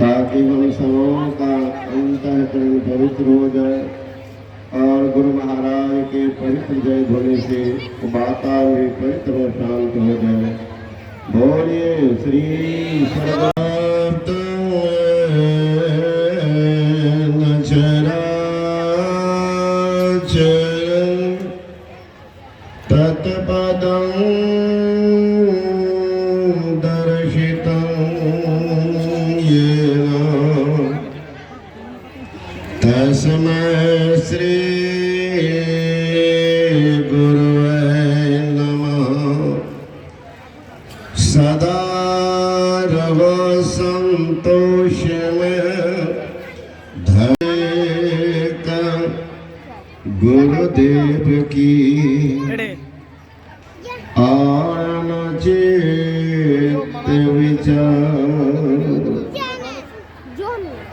ताकि हम सबों का अंतःकरण पवित्र हो जाए और गुरु महाराज के पवित्र जय ध्वनि से वातावरण पवित्र और शांत हो जाए। बोलिए श्री सर्वार्थ तत्पदं दर्शितं येन तस्मै श्री गुरुवे नमः। सदा रहो संतोष में धैर्य गुरुदेव की और चित्त विचार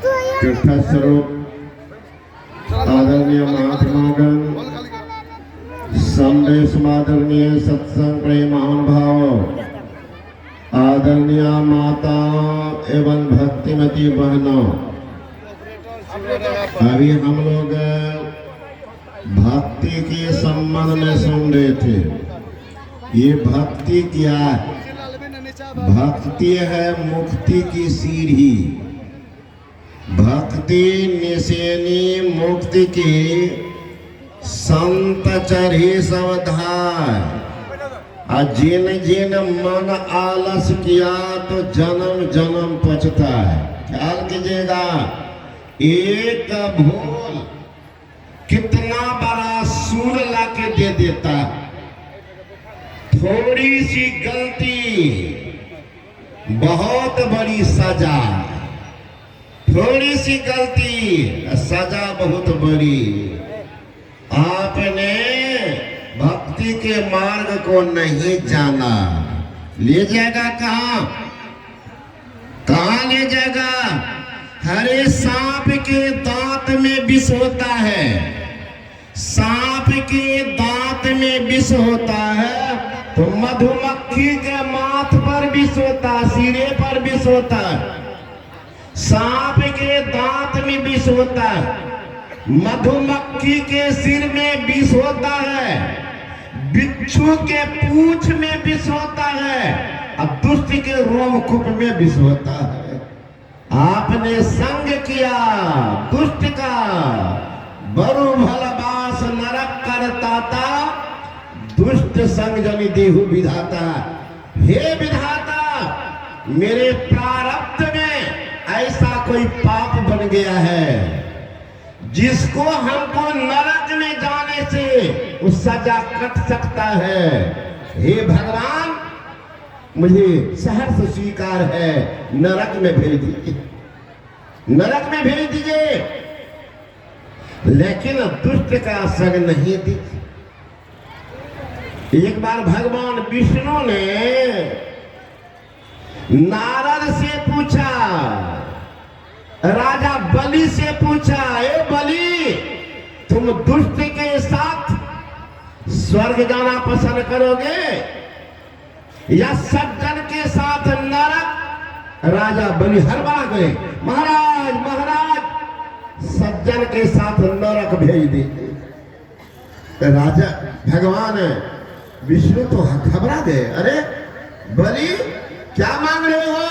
तीर्थ स्वरूप आदरणीय महात्मागण संदेश आदरणीय सत्संग प्रेम महानुभाव आदरणीय माता एवं भक्तिमती बहनों, अभी हम लोग भक्ति के संबंध में सुन रहे थे। ये भक्ति क्या है? भक्ति है मुक्ति की सीढ़ी। भक्ति निशेनी मुक्ति की संत चढ़ी सवधाय। जिन जिन मन आलस किया तो जन्म जन्म पछता है। ख्याल कीजिएगा, एक भूल कितना बड़ा सूर ला के दे देता है। थोड़ी सी गलती बहुत बड़ी सजा, थोड़ी सी गलती सजा बहुत बड़ी। आपने भक्ति के मार्ग को नहीं जाना, ले जाएगा कहाँ? कहाँ ले जाएगा? हरे सांप के दांत में विष होता है, सांप के दांत में विष होता है तो मधुमक्खी के माथ पर विष होता है, सिरे पर विष होता है। सांप के दांत में विष होता है, मधुमक्खी के सिर में विष होता है, बिच्छू के पूंछ में विष होता है और दुष्ट के रोमकूप में विष होता है। आपने संग किया दुष्ट का, बरु भलबास नरक करता था, दुष्ट संग जनि देहु विधाता। हे विधाता, मेरे प्रारब्ध में ऐसा कोई पाप बन गया है जिसको हमको नरक में जाने से उस सजा कट सकता है। हे भगवान, मुझे सहर्ष स्वीकार है, नरक में भेज दीजिए, नरक में भेज दीजिए। लेकिन दुष्ट का संग नहीं दीजिए। एक बार भगवान विष्णु ने नारद से पूछा, राजा बलि से पूछा, ए बलि, तुम दुष्ट के साथ स्वर्ग जाना पसंद करोगे या सज्जन के साथ नरक? राजा बलि हड़बड़ा गए, महाराज महाराज, सज्जन के साथ नरक भेज दीजिए। राजा भगवान विष्णु तो घबरा गए, अरे बलि क्या मांग रहे हो?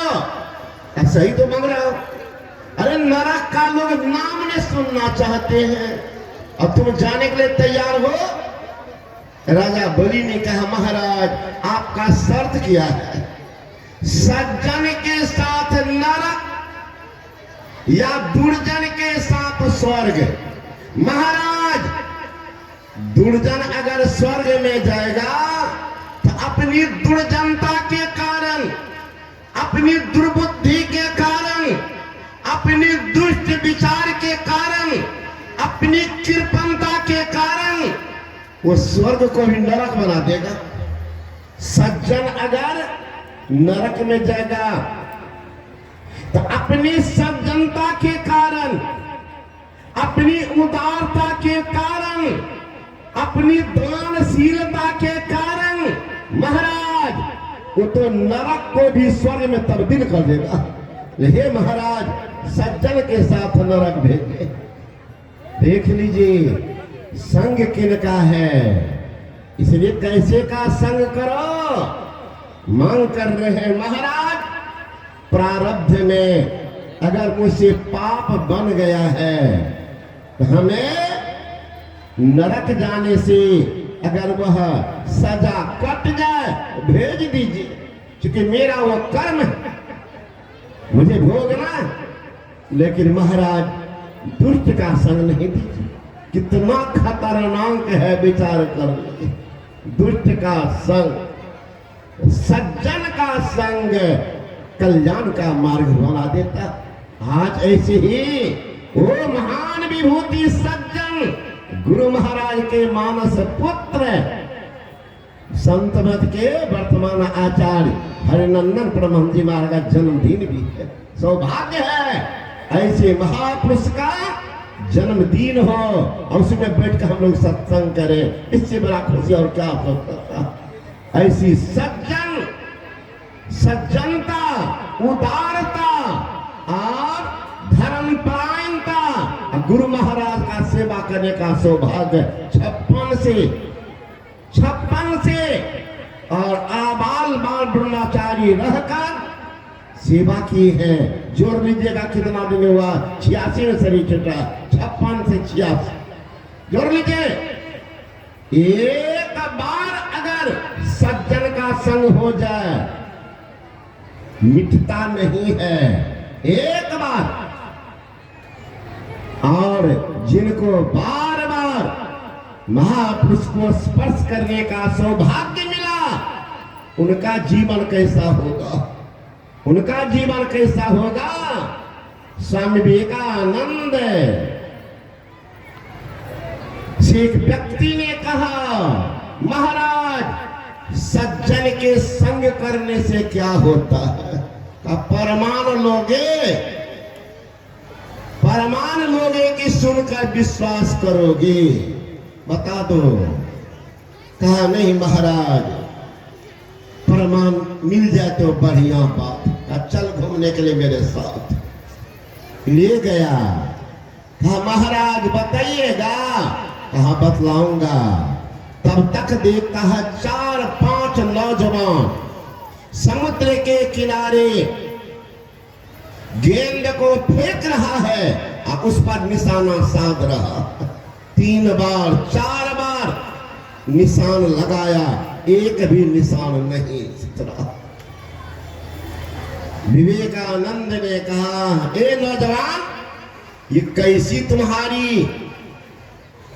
सही तो मांग रहे हो। अरे नरक का लोग नाम नहीं सुनना चाहते हैं और तुम जाने के लिए तैयार हो? राजा बलि ने कहा, महाराज आपका शर्त क्या है? सज्जन के साथ नरक या दुर्जन के साथ स्वर्ग? महाराज, दुर्जन अगर स्वर्ग में जाएगा तो अपनी दुर्जनता के कारण, अपनी दुर्बुद्धि के कारण, अपनी दुष्ट विचार के कारण, अपनी कृपणता के कारण वो स्वर्ग को भी नरक बना देगा। सज्जन अगर नरक में जाएगा तो अपनी सज्जनता के कारण, अपनी उदारता के कारण, अपनी दानशीलता के कारण महाराज वो तो नरक को भी स्वर्ग में तब्दील कर देगा। हे महाराज सज्जन के साथ नरक भेजे। देख लीजिए संग किनका है, इसलिए कैसे का संग करो। मांग कर रहे हैं महाराज प्रारब्ध में अगर मुझसे पाप बन गया है तो हमें नरक जाने से अगर वह सजा कट जाए भेज दीजिए, क्योंकि मेरा वो कर्म है मुझे भोगना। लेकिन महाराज दुष्ट का संग नहीं दीजिए। कितना खतरनाक है विचार कर लीजिए। दुष्ट का संग, सज्जन का संग कल्याण का मार्ग बना देता। आज ऐसे ही वो महान विभूति सज्जन गुरु महाराज के मानस पुत्र संत मत के वर्तमान आचार्य हरिनंदन परमहंस जी महाराज का जन्मदिन भी है। सौभाग्य है ऐसे महापुरुष का जन्मदिन हो और उसमें बैठ कर हम लोग सत्संग करें, इससे बड़ा खुशी और क्या हो सकता। ऐसी सज्जन सज्जनता, उदारता और धर्मपरायणता गुरु महाराज का सेवा करने का सौभाग्य 56 से और आबाल बाल ब्रह्मचारी रहकर सेवा की है। जोड़ लीजिएगा कितना दिन हुआ, 86 में शरीर छुटा, 56 से 86 जोड़ लीजिए। एक बार अगर सज्जन का संग हो जाए मिटता नहीं है, एक बार। और जिनको बार बार महापुरुष को स्पर्श करने का सौभाग्य मिला उनका जीवन कैसा होगा, उनका जीवन कैसा होगा। स्वामी विवेकानंद से एक व्यक्ति ने कहा महाराज सज्जन के संग करने से क्या होता है। परमान लोगे कि सुनकर विश्वास करोगे, बता दो। कहा नहीं महाराज प्रमाण मिल जाए तो बढ़िया बात, चल घूमने के लिए मेरे साथ ले गया। कहा महाराज बताइएगा, कहा बतलाऊंगा। तब तक देखता है 4-5 नौजवान समुद्र के किनारे गेंद को फेंक रहा है और उस पर निशाना साध रहा। 3 बार 4 बार निशान लगाया, एक भी निशान नहीं उतरा। विवेकानंद ने कहा ए नौजवान, ये कैसी तुम्हारी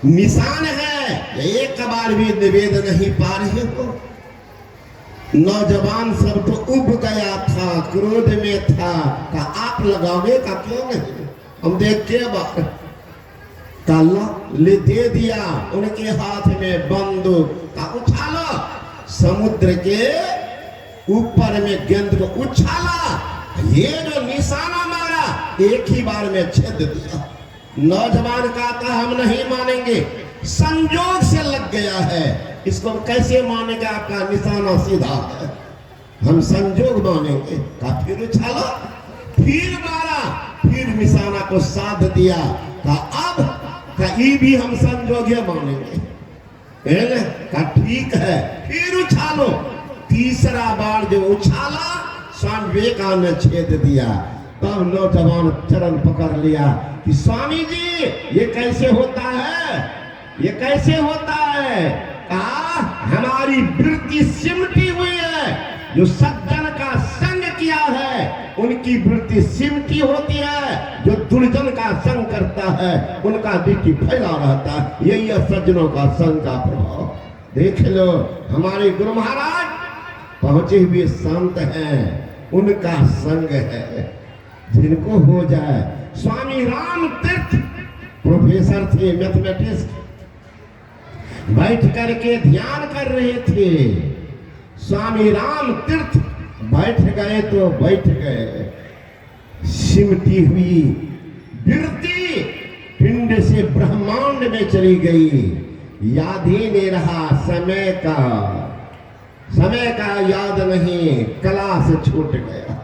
निशान है, एक बार भी निवेद नहीं पा रहे हो। नौजवान सब तो उब गया था, क्रोध में था। का आप लगाओगे का क्यों नहीं, हम देख के बार काला ले दे दिया उनके हाथ में बंदूक। का उछालो, समुद्र के ऊपर में गेंद को उछाला, ये जो निशाना मारा एक ही बार में छेद दिया। नौजवान कहता हम नहीं मानेंगे, संजोग से लग गया है, इसको कैसे मानेगा, आपका निशाना सीधा है, हम संजोग मानेंगे। का फिर उछाला, फिर मारा, फिर निशाना को साध दिया। का अब का ये भी हम संजोग मानेंगे। का ठीक है, फिर उछालो। तीसरा बार जो उछाला स्वामी विवेकानंद ने छेद दिया। तब नौजवान चरण पकड़ लिया कि स्वामी जी ये कैसे होता है, ये कैसे होता है। कहा हमारी वृत्ति सिमटी हुई है, जो सज्जन का संग किया है उनकी वृत्ति सिमटी होती है, जो दुर्जन का संग करता है उनका दृष्टि फैला रहता है। यही है सज्जनों का संग का प्रभाव। देख लो हमारे गुरु महाराज पहुंचे हुए संत हैं, उनका संग है। जिनको हो जाए, स्वामी राम तीर्थ प्रोफेसर थे मैथमेटिक्स, बैठ करके ध्यान कर रहे थे। स्वामी राम तीर्थ बैठ गए तो बैठ गए, सिमटी हुई वृत्ति पिंड से ब्रह्मांड में चली गई। याद ही नहीं रहा समय का याद नहीं, कला से छूट गया।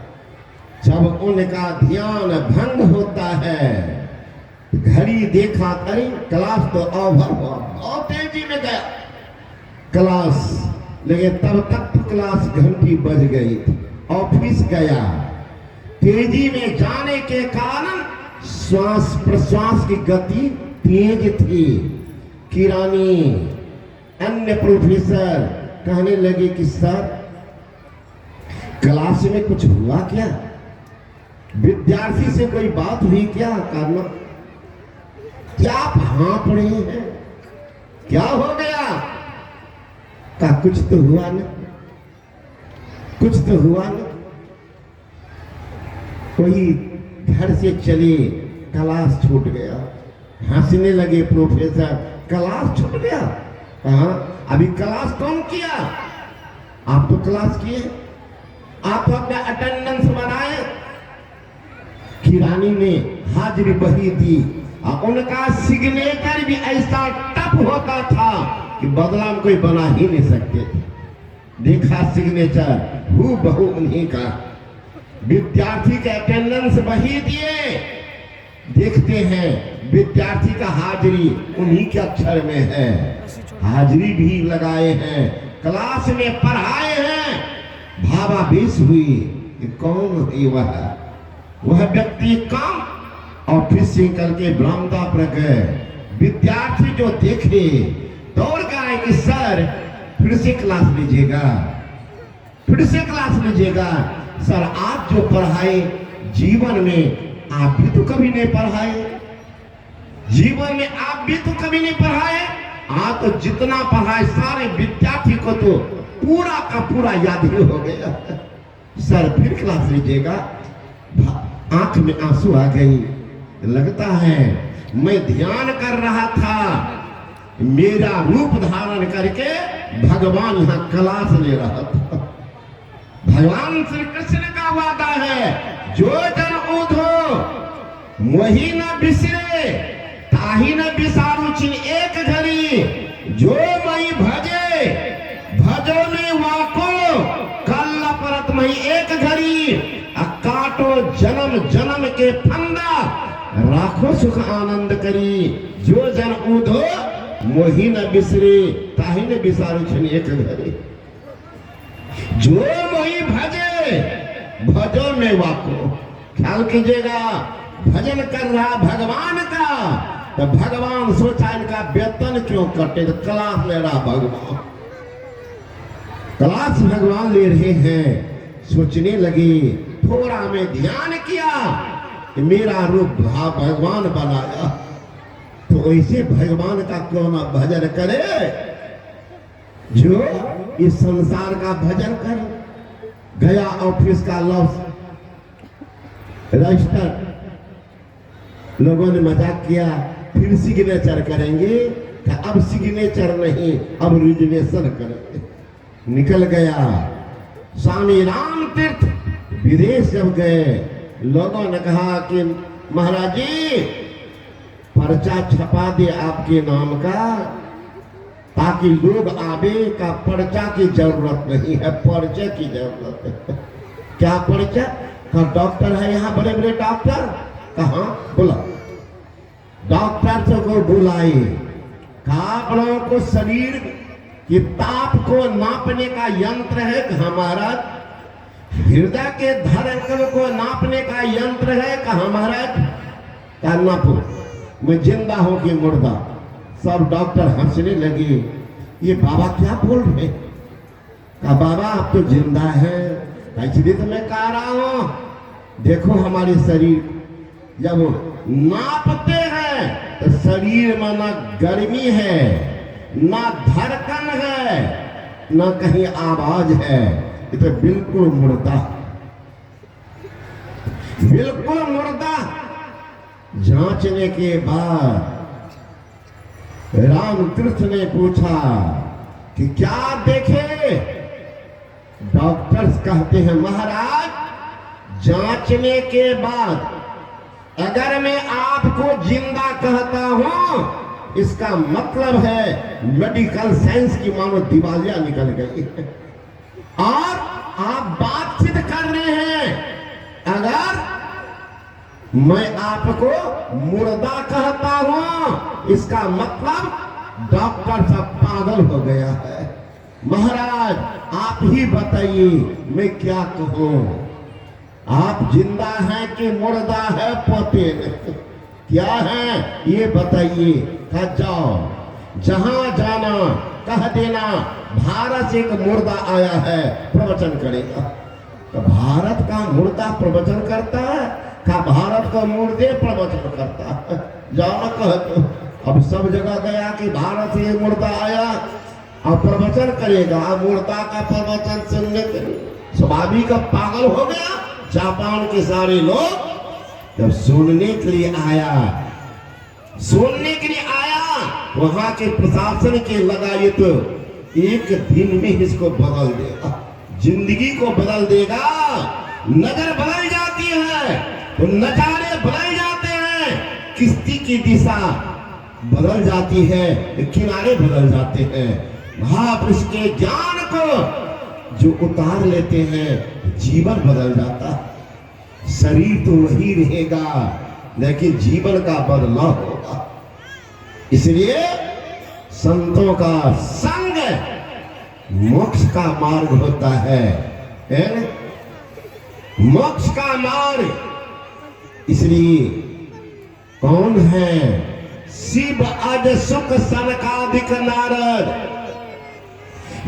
जब उनका ध्यान भंग होता है, घड़ी देखा अरे क्लास तो ओवर हुआ, बहुत तेजी में गया क्लास, लेकिन तब तक तो क्लास घंटी बज गई थी। ऑफिस गया, तेजी में जाने के कारण श्वास प्रश्वास की गति तेज थी। किरानी अन्य प्रोफेसर कहने लगे कि सर क्लास में कुछ हुआ क्या, विद्यार्थी से कोई बात हुई क्या, करना क्या आप हाँप रहे हैं, क्या हो गया, का कुछ तो हुआ ना, कुछ तो हुआ ना। कोई घर से चले, क्लास छूट गया। हंसने लगे प्रोफेसर, क्लास छूट गया, कहा अभी क्लास कौन किया, आप तो क्लास किए, आप अपना अटेंडेंस बनाए। किरानी ने हाजिरी बही दी और उनका सिग्नेचर भी ऐसा टफ होता था कि बदला में कोई बना ही नहीं सकते थे। देखा सिग्नेचर हूबहू उन्हीं का, विद्यार्थी के अटेंडेंस बही दिए, देखते हैं विद्यार्थी का हाजिरी उन्हीं के अक्षर में है, हाजिरी भी लगाए हैं, क्लास में पढ़ाए हैं। भावावेश हुई कि कौन हुई वह व्यक्ति काम ऑफिस से निकल के बरामदा पर गए। विद्यार्थी जो देखे दौड़ गए कि सर फिर से क्लास लीजिएगा, फिर से क्लास लीजिएगा। सर आप जो पढ़ाए जीवन में आप भी तो कभी नहीं पढ़ाए, जीवन में आप भी तो कभी नहीं पढ़ाए। आप तो जितना पढ़ाए सारे विद्यार्थी को तो पूरा का पूरा याद ही हो गया। सर फिर क्लास लीजिएगा। आंख में आंसू आ गई, लगता है मैं ध्यान कर रहा था, मेरा रूप धारण करके भगवान यहाँ क्लास ले रहा था। भगवान श्री कृष्ण का वादा है, जो जन ऊधो मोहि न बिसरे ताहि न बिसारू छिन एक घड़ी, जो मई भजे भजो में वाको कल परत मई एक घड़ी, काटो जन्म जन्म के फंदा राखो सुख आनंद करी, जो जन ऊधो मोहि न बिसरे ताहि न बिसारू छिन एक घड़ी, जो मोहि भजे भजो में वाको। ख्याल कीजिएगा, भजन कर रहा भगवान का, तो भगवान सोचा इनका वेतन क्यों कटे, तो क्लास ले रहा भगवान, क्लास भगवान ले रहे हैं। सोचने लगे, थोड़ा में ध्यान किया कि मेरा रूप भगवान बनाया, तो ऐसे भगवान का क्यों ना भजन करे, जो इस संसार का भजन करे। गया ऑफिस का लफ्ज रजिस्टर, लोगों ने मजाक किया, फिर सिग्नेचर करेंगे, अब सिग्नेचर नहीं अब रिजर्वेशन करेंगे। निकल गया। स्वामी राम तीर्थ विदेश जब गए, लोगों ने कहा कि महाराज जी पर्चा छपा दे आपके नाम का, ताकि लोग आवे का पर्चा की जरूरत नहीं है, पर्चे की जरूरत है। क्या पर्चा, का डॉक्टर है यहाँ, बड़े बड़े डॉक्टर, कहाँ बुला, डॉक्टर से को बुलाए, कहा आप लोगों को शरीर कि ताप को नापने का यंत्र है, हमारा हृदय के धड़कन को नापने का यंत्र है, हमारा का नापो, मैं जिंदा हूं कि मुर्दा। सब डॉक्टर हंसने लगे, ये बाबा क्या बोल रहे, कहा बाबा आप तो जिंदा है, इसलिए तो मैं कह रहा हूं, देखो हमारे शरीर जब नापते हैं तो शरीर में ना गर्मी है, ना धड़कन है, ना कहीं आवाज है, ये तो बिल्कुल मुर्दा, बिल्कुल मुर्दा। जांचने के बाद रामकृष्ण ने पूछा कि क्या देखे, डॉक्टर्स कहते हैं महाराज जांचने के बाद अगर मैं आपको जिंदा कहता हूं, इसका मतलब है मेडिकल साइंस की मानो दिवालिया निकल गई और आप बातचीत कर रहे हैं, अगर मैं आपको मुर्दा कहता हूं, इसका मतलब डॉक्टर साहब पागल हो गया है। महाराज आप ही बताइए मैं क्या कहूं, आप जिंदा हैं कि मुर्दा है, पोते नहीं, क्या है ये बताइए। कह जाओ जहां जाना कह देना भारत से एक मुर्दा आया है प्रवचन करेगा। तो भारत का मुर्दा प्रवचन करता है, का भारत का मुर्दे प्रवचन करता है। जाओ कह दो, अब सब जगह गया कि भारत से मुर्दा आया और प्रवचन करेगा। मुर्दा का प्रवचन सुनने के लिए स्वाभाविक का पागल हो गया। जापान के सारे लोग जब सुनने के लिए आया, सुनने के लिए आया, वहां के प्रशासन के लगाए तो एक दिन में इसको बदल देगा, जिंदगी को बदल देगा। नजर बदल जाती है तो नजारे बदल जाते हैं, किश्ती की दिशा बदल जाती है, किनारे बदल जाते हैं। महापुरुष के ज्ञान को जो उतार लेते हैं जीवन बदल जाता है। शरीर तो वही रहेगा लेकिन जीवन का बदलाव होगा। इसलिए संतों का संग मोक्ष का मार्ग होता है, मोक्ष का मार्ग। इसलिए कौन है शिव अज सुख सनकादिक नारद,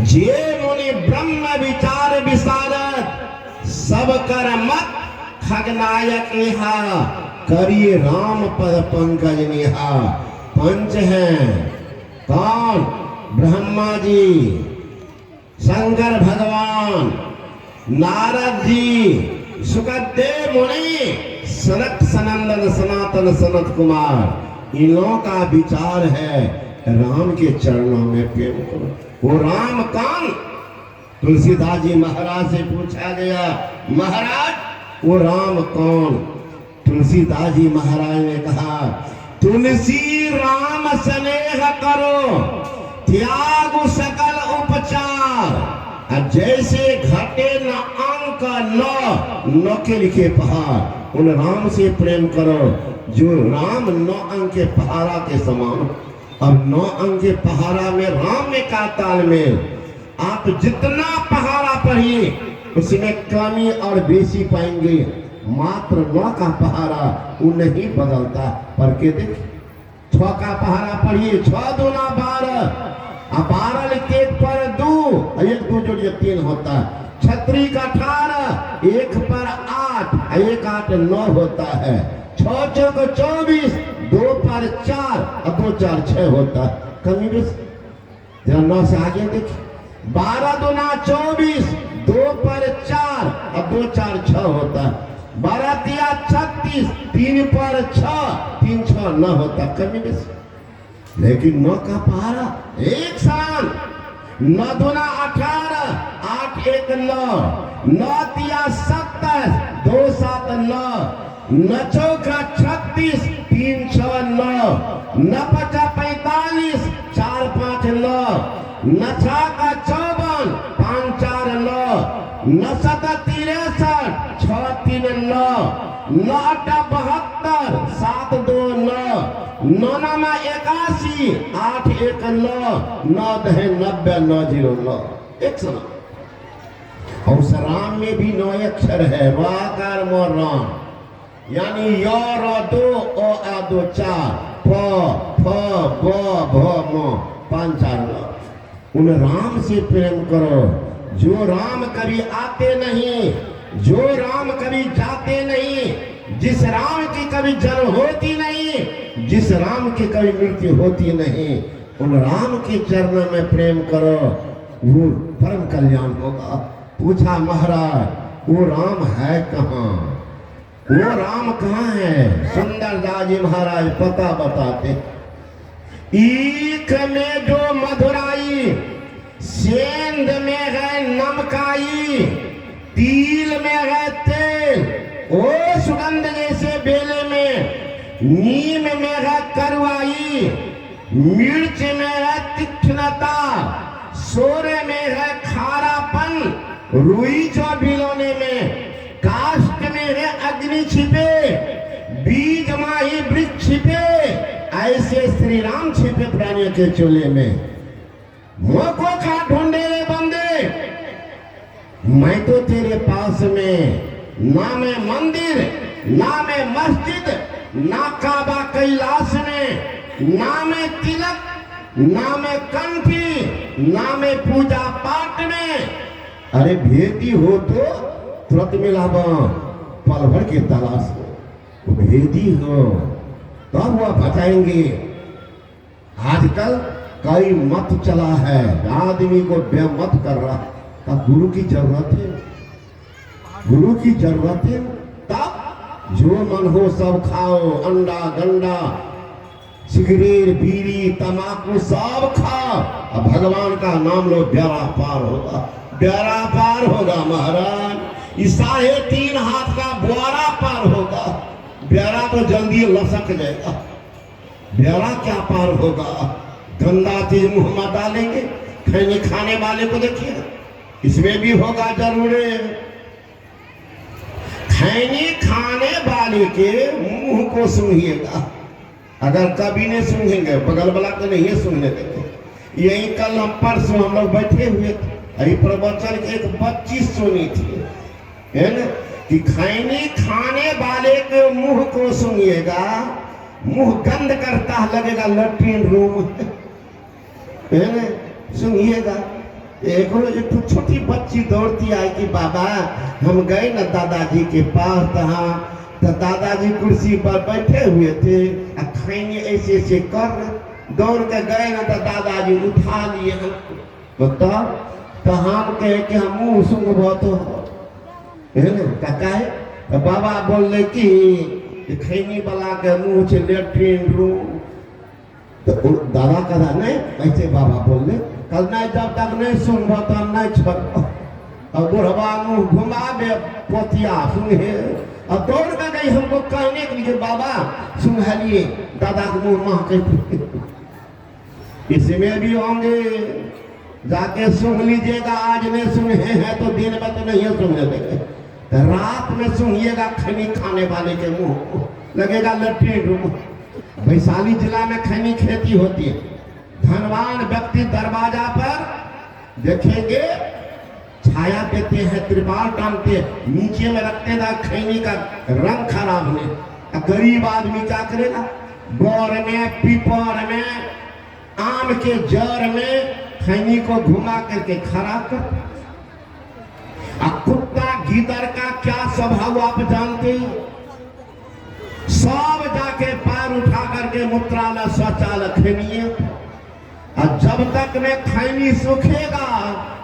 जे मुनि ब्रह्म विचार विशारद, सब कर मत खगनायक इहा, करिए राम पद पंकज निहा। पंच हैं कौन? ब्रह्मा जी, शंकर भगवान, नारद जी, सुखदेव मुनि, सनक सनंदन सनातन सनत कुमार। इन लोगों का विचार है राम के चरणों में प्रेम करो। वो राम कौन? तुलसीदास जी महाराज से पूछा गया, महाराज वो राम कौन? तुलसीदास जी महाराज ने कहा, तुलसी राम स्नेह करो, त्याग सकल उपचार। जैसे घटे न अंक न के लिखे पहाड़, उन राम से प्रेम करो जो राम 9 अंक के पहाड़ा के समान। अब 9 अंक के पहाड़ा में राम में का तालमेल। आप जितना पहाड़ा पढ़िए उसमें कमी और बेसी पाएंगे। मात्र 9 का पहाड़ा वो नहीं बदलता। पढ़ के देख, 6 का पहाड़ा पढ़िए, 6 दूना 12, 12 लिखते पर 2, 1 2 जोड़िए 3 होता है। छत्री का 18, 1 पर 8, 1 8 9 होता है। 6 चौक 24, 2 पर 4 और 2 4 6 होता है। कमी बेसी जरा 9 से आगे देखिए, 12 दूना 24, 2 पर 4 और 2 4 6 होता है। 12 तिया 36, 3 पर 6, 3 6 9 होता। कमी बेसी। लेकिन 9 का पहाड़ा एक समान। 9 दूना 18, 8 1 9, 9 तिया 27, 2 7 9, 9 चौका 36, 3 6 9, 9 5 45, 4 5 9, 9 6 का 54, 5 4 9, 9 7 63, 6 3 9, 9 8 72, 7 2 9, 9 9 81, 8 1 9, 9 10 90, 9 0 9। एक सुना। और उस राम में भी 9 अक्षर है, वाकार मोर राम, यानी यो रो 2 ओ आ 2 4, प फ ब भ म 5 4 9। उन राम से प्रेम करो जो राम कभी आते नहीं, जो राम कभी जाते नहीं, जिस राम की कभी जन्म होती नहीं, जिस राम की कभी मृत्यु होती नहीं। उन राम के चरणों में प्रेम करो, वो परम कल्याण होगा। पूछा महाराज वो राम है कहाँ? वो राम कहाँ है? सुंदरदास जी महाराज पता बताते, ईख में जो मधुराई, सेंध में है नमकाई, तिल में है तेल, ओ सुगंध जैसे बेले में, नीम में है करुआई, मिर्च में है तीक्ष्णता, सोरे में है खारापन, रुई जो भिगोने में, काष्ठ में है नहीं छिपे, बीज माही वृक्ष छिपे, ऐसे श्री राम छिपे प्राणियों के चोले में। मोको खा ढूंढे रे बंदे, मैं तो तेरे पास में, ना में मंदिर, ना में मस्जिद, ना काबा कैलाश में, ना में तिलक, ना में कंठी, ना में पूजा पाठ में। अरे भेदी हो तो तुरंत मिलावा, पल भर के तलाश हो, वो भेदी हो तब वह बताएंगे। आजकल कई मत चला है, आदमी को बेमत कर रहा है। तब गुरु की जरूरत है, गुरु की जरूरत है। तब जो मन हो सब खाओ, अंडा गंडा सिगरेट बीड़ी तमाकू सब खाओ, अब भगवान का नाम लो, बेड़ा पार होगा, बेड़ा पार होगा महाराज। इस 3.5 हाथ का बुआरा पार होगा, बेड़ा तो जल्दी लसक जाएगा, बेड़ा क्या पार होगा। गंदा चीज मुंह में डालेंगे, खैनी खाने वाले को देखिए, इसमें भी होगा जरूर। खैनी खाने वाले के मुंह को सुनिएगा, अगर कभी नहीं सुनेंगे बगल वाला तो नहीं सुनने देंगे। यही कल हम परसों हम लोग बैठे हुए थे, यही प्रवचन की एक बच्ची सुनी थी, है ना, कि खैनी खाने वाले के मुंह को सुनिएगा, मुंह गंद करता लगेगा लैट्रिन रूम, है ना, सुनिएगा। एक छोटी बच्ची दौड़ती आई कि बाबा हम गए ना दादाजी के पास, तो दादाजी कुर्सी पर बैठे हुए थे, खैनी ऐसे ऐसे कर, दौड़ के गए ना तो दादाजी उठा लिए हमको, तो हम कहे कि हम मुँह सूंघबो तो है ना, का है तो बाबा बोल रहे कि खैनी वाला के मुँह से लेट्रिन रूम। तो दादा कहा नहीं, ऐसे बाबा बोल रहे कल नहीं, जब तक नहीं सुनबो तब नहीं छोड़ो। और बुढ़वा मुँह घुमा दे पोतिया सुने, अब दौड़ कर गई हमको कहने के लिए बाबा सुनहलिए, दादा के मुंह माह के। इसमें भी होंगे, जाके सुन लीजिएगा, आज नहीं सुने हैं तो दिन में तो नहीं सुनने देंगे, रात में सुनिएगा खैनी खाने वाले के मुंह लगेगा लैट्रिन रूम। वैशाली जिला में खैनी खेती होती है, धनवान व्यक्ति दरवाजा पर देखेंगे छाया देते हैं, त्रिपाल टांगते, नीचे में रखते ना खैनी का रंग खराब होने। गरीब आदमी क्या करेगा, बोर में पीपर में आम के जड़ में खैनी को घुमा करके खराब कर। कुत्ता गीदड़ का क्या स्वभाव आप जानते हैं, सब जाके पैर उठा करके मूत्रालय शौचालय खैनी, और जब तक में खैनी सूखेगा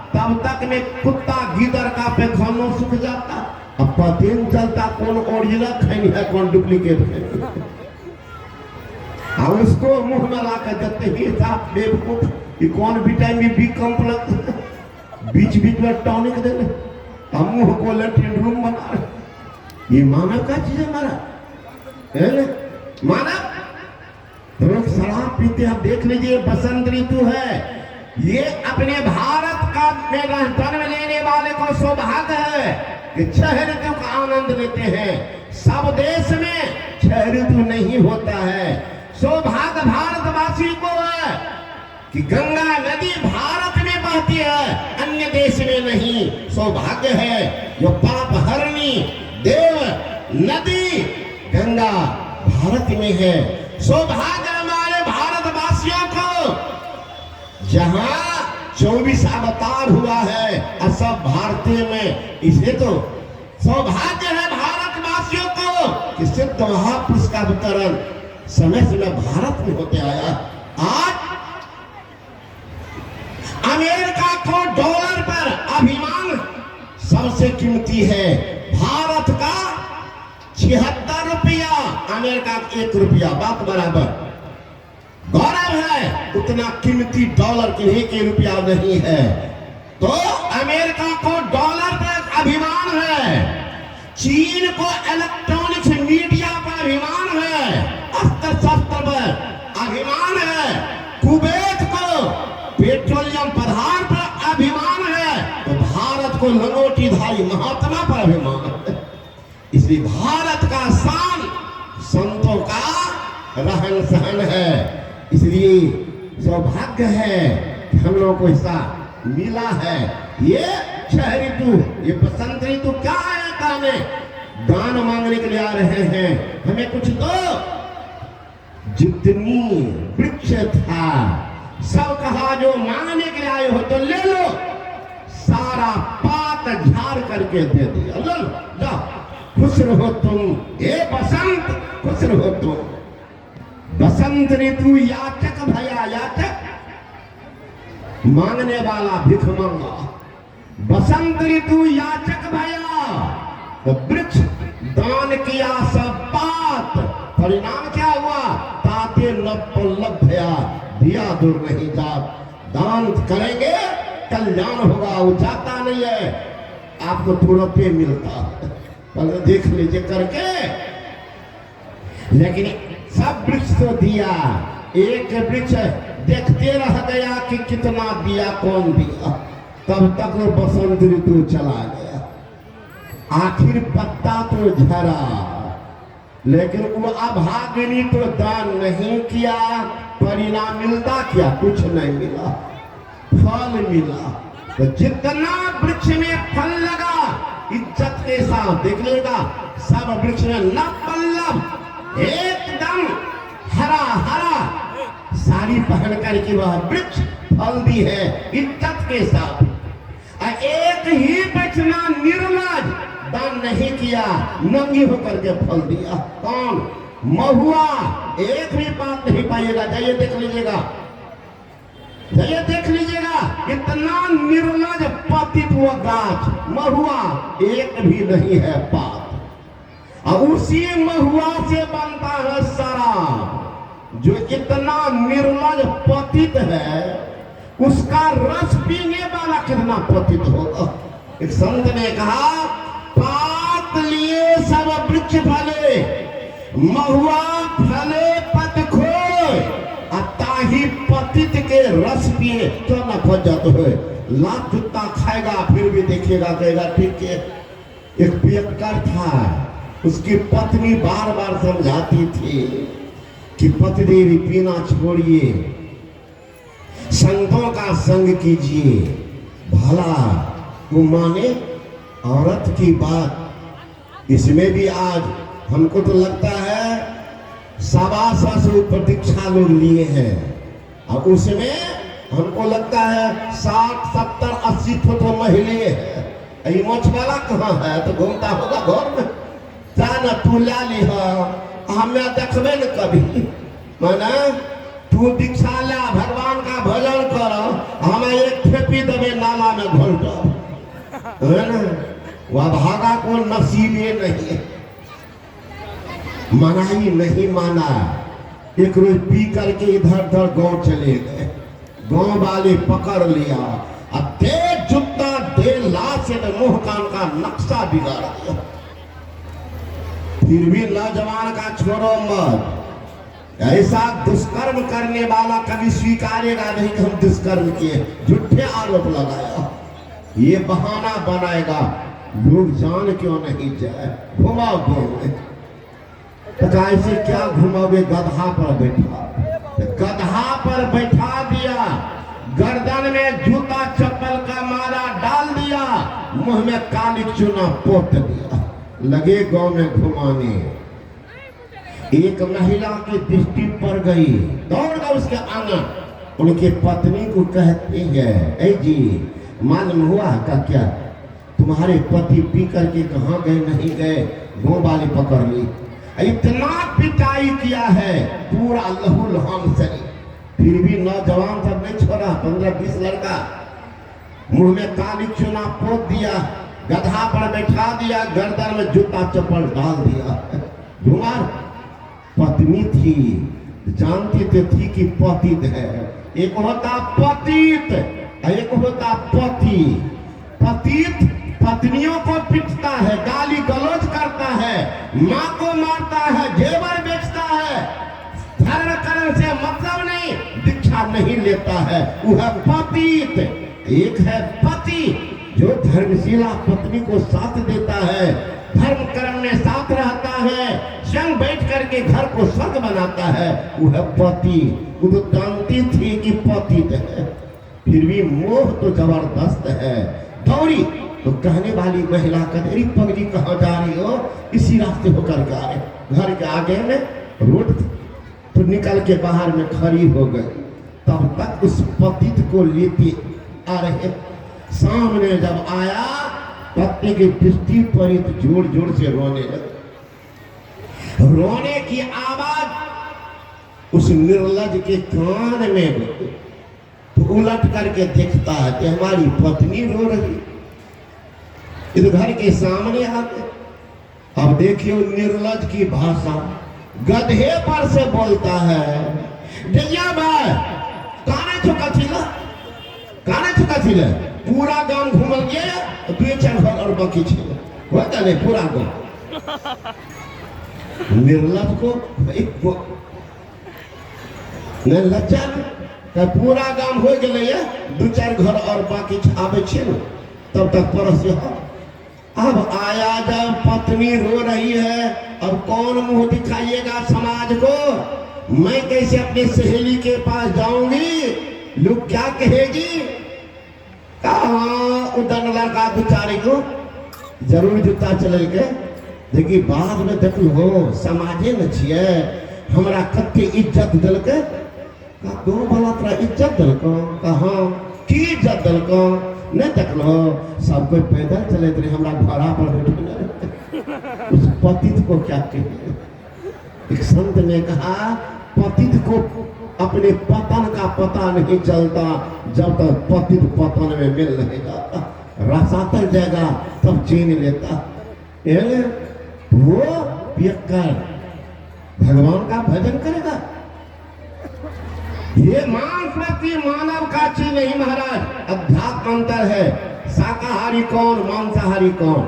तब तक में कुत्ता गीदड़ का पैखाना सूख जाता, अब पता नहीं चलता कौन ओरिजिनल खैनी है कौन डुप्लीकेट खैनी। और उसको मुंह में ला कर देते ही साहब बेवकूफ, ये कौन विटामिन बी कॉम्प्लेक्स, बीच बीच में टॉनिक दे रहे, हम मुंह को लैट्रिन रूम बना रहे। ये मानव का चीज है हमारा, है ना, मानव। तो लोग शराब पीते, आप देख लीजिए बसंत ऋतु है, ये अपने भारत का में जन्म लेने वाले को सौभाग्य है कि 6 ऋतु का आनंद लेते हैं। सब देश में 6 ऋतु नहीं होता है। सौभाग्य भारतवासी को है कि गंगा नदी भारत में बहती है, अन्य देश में नहीं। सौभाग्य है जो पाप हरणी देव नदी गंगा भारत में है। सौभाग्य हमारे भारतवासियों को, जहां 24 अवतार हुआ है और सब भारतीय में, इसे तो सौभाग्य है भारतवासियों को कि सिद्ध महापुरुष का अवतरण समय समय भारत में होते आया। आज अमेरिका को डॉलर पर अभिमान सबसे कीमती है, भारत का 76 रुपया, अमेरिका का 1 रुपया, बात बराबर। गौरव है, उतना कीमती डॉलर किन्हीं के रुपया नहीं है। तो अमेरिका को डॉलर पर अभिमान है, चीन को इलेक्ट्रॉनिक्स मीडिया पर अभिमान है, अस्त्र शस्त्र पर अभिमान है, कुवैत को पेट्रोलियम पदार्थ पर अभिमान है, तो भारत को लंगोटीधारी महात्मा पर अभिमान है। इसलिए भारत का शान संतों का रहन सहन है। इसलिए सौभाग्य है कि हम लोगों को ऐसा मिला है। ये छह ऋतु, ये बसंत ऋतु क्या आया कहने, दान मांगने के लिए आ रहे हैं, हमें कुछ दो। जितनी वृक्ष था सब कहा जो मांगने के लिए आए हो तो ले लो, सारा पात झाड़ करके दे दिया। लो जाओ, खुश रहो तुम, हे बसंत खुश रहो तुम। बसंत ऋतु याचक भया, याचक मांगने वाला भिख मांगा। बसंत ऋतु याचक भया, तो वृक्ष दान किया सब पात, परिणाम क्या हुआ, ताते न पल्लव भया, दिया दूर नहीं जात। दान करेंगे कल्याण होगा, वो जाता नहीं है, आपको तुरंत पे मिलता, पहले देख लीजिए करके। लेकिन सब वृक्ष तो दिया, एक वृक्ष देखते रह गया कि कितना दिया कौन दिया, तब तक वो बसंत ऋतु चला गया। आखिर पत्ता तो झरा, लेकिन वो अभागिनी तो दान नहीं किया, परिणाम मिलता क्या, कुछ नहीं मिला, फल मिला। तो जितना वृक्ष में फल लगा इज्जत के साथ देख लेगा, सब वृक्ष में न पल्लव, एकदम हरा हरा साड़ी पहन करके वह वृक्ष फल दी है इज्जत के साथ। एक ही वृक्ष ना निर्लज, दान नहीं किया, नंगी होकर के फल दिया। कौन, महुआ, एक भी बात नहीं पाइएगा, जाइए देख लीजिएगा, जाइए देख लीजिएगा, इतना निर्लज पतित हुआ गाछ महुआ, एक भी नहीं है पात। और उसी महुआ से बनता है शराब। जो इतना निर्लज पतित है, उसका रस पीने वाला कितना पतित होगा। एक संत ने कहा, पात लिए सब वृक्ष फले, महुआ फले पत खोए, ताही पतित के रस पिए तो न फंस जाते हुए। लात जूता खाएगा फिर भी देखिएगा, कहेगा ठीक है। एक पियक्कर था, उसकी पत्नी बार बार समझाती थी कि पतिदेवी पीना छोड़िए, संतों का संग कीजिए, भला वो माने औरत की बात। इसमें भी आज हमको तो लगता है 125 प्रतीक्षा लोग लिए हैं, और उसमें हमको लगता है 60, 70, 80 तो महिला है। मोछ वाला कहाँ है, तो घूमता होगा घर में, जाना तू ला ली, हमें देखबे न कभी, माना तू दीक्षा ला, भगवान का भजन कर, हमें एक ठेपी देवे नाला में घोल है ना, वह भागा को नसीबे नहीं, मनाही नहीं माना। एक रोज पी करके इधर उधर गांव चले गए, गांव वाले पकड़ लिया, अब दे जूता दे लाश से मुंह कान का नक्शा बिगाड़ दिया। फिर भी नौजवान का छोड़ो मत, ऐसा दुष्कर्म करने वाला कभी स्वीकारेगा नहीं कि हम दुष्कर्म किए, झूठे आरोप लगाया, ये बहाना बनाएगा, लोग जान क्यों नहीं जाए, घुमाओ घूमे। तो ऐसे क्या घुमाओगे, गधा पर बैठा, गधा पर बैठा दिया, गर्दन में जूता चप्पल का माला डाल दिया, मुंह में काली चूना पोत दिया, लगे गांव में घुमाने। एक महिला की दृष्टि पड़ गई, दौड़ गया उसके आंगन, उनके पत्नी को कहते हैं, ऐ जी मालूम हुआ का क्या, तुम्हारे पति पी करके कहाँ गए नहीं गए, गांव वाले पकड़ ली। इतना पिटाई किया है, पूरा लहू लहान से, फिर भी नौजवान सब नहीं छोड़ा, 15-20 लड़का, मुंह में काली चूना पोत दिया, गधा पर बैठा दिया, गर्दन में जूता चप्पल डाल दिया, घुमार। पत्नी थी, जानती तो थी कि पतित है, एक होता पतित, एक होता पति। पतित पत्नियों को पीटता है, गाली गलौज करता है, माँ को मारता है, जेवर बेचता है, धर्म कर्म से मतलब नहीं, दीक्षा नहीं लेता है, वह पतित। एक है पति जो धर्मशीला पत्नी को साथ देता है, धर्म कर्म में साथ रहता है, स्वयं बैठ करके घर को स्वर्ग बनाता है, वो है पति। वो तो जानती थी कि पतित है, फिर भी मोह तो जबरदस्त है। दौड़ी तो कहने वाली महिला कदेरी पगली कहाँ जा रही हो? इसी रास्ते होकर के आ रहे। घर के आगे में रोड तो निकल के बाहर में खड़ी हो गई। तब तक उस पतित को लेते आ रहे। सामने जब आया, पत्नी की दृष्टि पड़ी तो जोर जोर से रोने लगे। रोने की आवाज उस निर्लज के कान में गई। तो उलट करके देखता है कि हमारी पत्नी रो रही। इस घर के सामने आ गए। अब देखिए निर्लज की भाषा, गधे पर से बोलता है, दैया भाई काने चुका थिला, काने चुका थिला, पूरा गांव घूमल गया, 2-4 घर और बाकी छे होता नहीं पूरा गांव। निर्लज को एक को न लज्जा तो पूरा गांव हो गए, 2-4 घर और बाकी आवे छे न, तब तक परस हो। अब आया जब पत्नी रो रही है, अब कौन मुंह दिखाइएगा समाज को? मैं कैसे अपनी सहेली के पास जाऊंगी? लोग क्या कहेगी? कहा उधर लड़का बेचारे को जरूर जूता चल के देखिए, बाद में देख लो समाजे न छिए हमरा कते इज्जत दिलके। दो भला तोरा इज्जत दिलको? कहा की इज्जत दिलको? नहीं देखलो सब कोई पैदल चले रहे, हमरा घोड़ा पर बैठे। उस पतित को क्या कहे? एक संत ने कहा पतित को अपने पतन का पता नहीं चलता जब तक पतित पतन में मिल नहीं जाता। रसातल जाएगा तब चीन लेता। वो पियक्कर भगवान का भजन करेगा। ये मांसपति मानव का चीज नहीं महाराज, अध्यात्म अंतर है। शाकाहारी कौन, मांसाहारी कौन?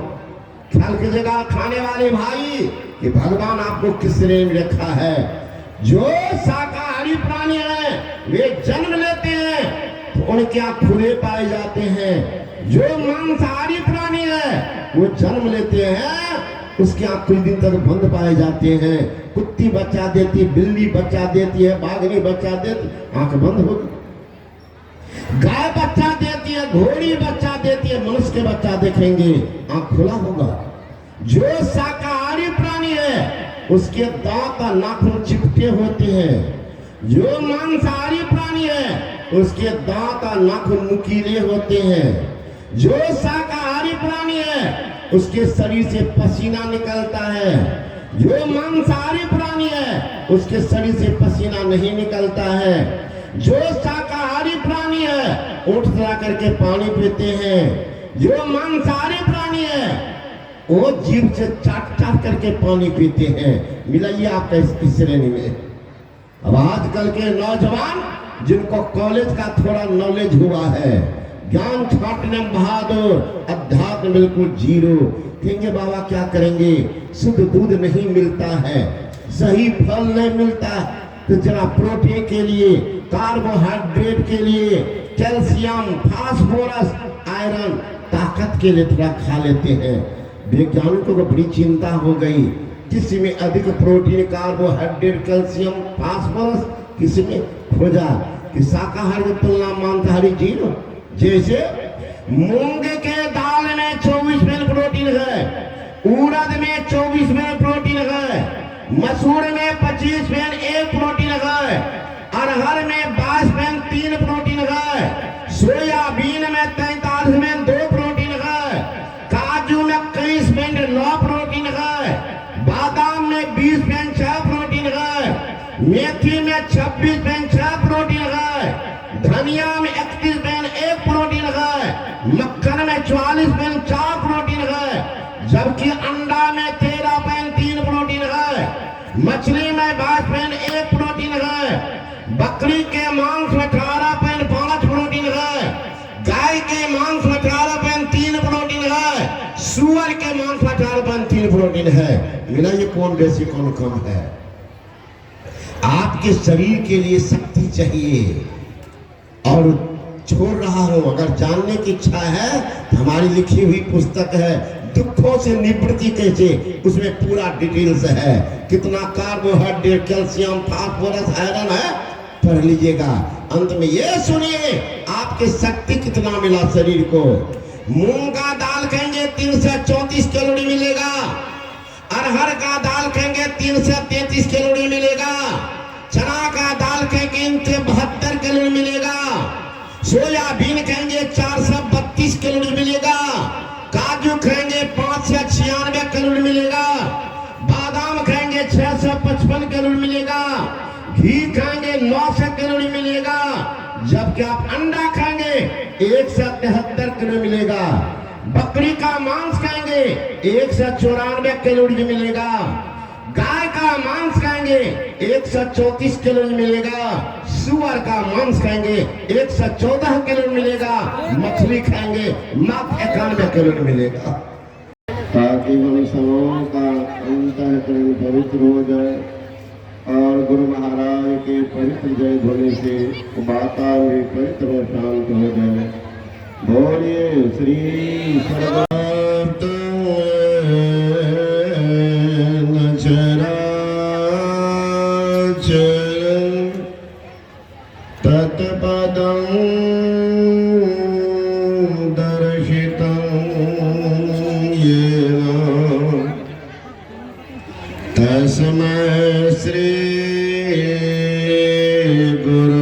ख्याल कीजिएगा खाने वाले भाई कि भगवान आपको किस श्रेणी में रखा है। जो शाकाहारी प्राणी है वे जन्म लेते हैं तो उनके आंख खुले पाए जाते हैं। जो मांसाहारी प्राणी है वो जन्म लेते हैं, उसके आंख कुछ दिन तक बंद पाए जाते हैं। कुत्ती बच्चा देती, बिल्ली बच्चा देती है, बाघनी बच्चा देती, आंख बंद होगी। गाय बच्चा देती है, घोड़ी बच्चा देती है, मनुष्य के बच्चा देखेंगे आंख खुला होगा। जो शाकाहारी प्राणी है उसके दांत और नाखून चिपटे होते हैं। जो मांसाहारी प्राणी है उसके दांत और नाखून नुकीले होते हैं। जो शाकाहारी प्राणी है उसके शरीर से पसीना निकलता है। जो मांसाहारी प्राणी है उसके शरीर से पसीना नहीं निकलता है। जो शाकाहारी प्राणी है उठ जा करके पानी पीते हैं। जो मांसाहारी प्राणी है वो जीभ से चाट चाट करके पानी पीते हैं। मिलाइए आपका इस श्रेणी में। अब आजकल के नौजवान जिनको कॉलेज का थोड़ा नॉलेज हुआ है, ज्ञान छाटने बहादुर, अध्यात्म बिल्कुल जीरो, कहेंगे बाबा क्या करेंगे? शुद्ध दूध नहीं मिलता है, सही फल नहीं मिलता, तो जरा प्रोटीन के लिए, कार्बोहाइड्रेट के लिए, कैल्शियम, फास्फोरस, आयरन, ताकत के लिए थोड़ा खा लेते हैं। वैज्ञानिकों को बड़ी चिंता हो गई, किसी में अधिक प्रोटीन, कार्बोहाइड्रेट, कैल्शियम, फास्फोरस, किसी में खोजा कि शाकाहारी की तुलना मांसाहारी जीरो। जैसे मूंग के दाल में 24 प्रोटीन है, उड़द में 24 प्रोटीन है, मसूर में 25 प्रोटीन है, अरहर में 22 प्रोटीन है, सोयाबीन में 43 2 प्रोटीन है, काजू में 21 9 प्रोटीन है, बादाम में 20 6 प्रोटीन है, मेथी में 26 6 प्रोटीन है, धनिया में 31 1 प्रोटीन है, मक्खन में 44 4 प्रोटीन है, जबकि अंडा में 13 प्रोटीन है, मछली में 22 1 प्रोटीन है, बकरी के मांस में 18 प्रोटीन है, गाय के मांस में 18 प्रोटीन है, सुअर के मांस में 18 प्रोटीन है। मिलाइए कौन बेसी कौन कम है। आपके शरीर के लिए शक्ति चाहिए। और छोड़ रहा हूं, अगर जानने की इच्छा है तो हमारी लिखी हुई पुस्तक है दुखों से निवृत्ति कैसे, उसमें पूरा डिटेल्स है। कितना कार्बोहाइड्रेट, कैल्शियम, फास्फोरस, आयरन है, पढ़ लीजिएगा। अंत में ये सुनिए आपके शक्ति कितना मिला शरीर को। मूंग का दाल खाएंगे 334 कैलोरी मिलेगा। अरहर का दाल खाएंगे 333 कैलोरी मिलेगा। चना का दाल खाएंगे 72 कैलोरी मिलेगा। सोयाबीन खाएंगे 432 कैलोरी मिलेगा। काजू खाएंगे 596 कैलोरी मिलेगा। बादाम खाएंगे 655 कैलोरी मिलेगा। घी खाएंगे 900 कैलोरी मिलेगा। जबकि आप अंडा खाएंगे 173 कैलोरी मिलेगा। बकरी का मांस खाएंगे 194 कैलोरी मिलेगा। गाय का मांस खाएंगे 134 कैलोरी मिलेगा। सुअर का मांस खाएंगे 114 कैलोरी मिलेगा। मछली खाएंगे मात्र 91 कैलोरी मिलेगा। ताकि हम सबों का अंतःकरण पवित्र हो जाए और गुरु महाराज के पवित्र जय ध्वनि से वातावरण भी पवित्र और शांत हो जाए। बोलिए श्री सर्वार्थ तत्पदं दर्शितं येन तस्मै श्री गुरु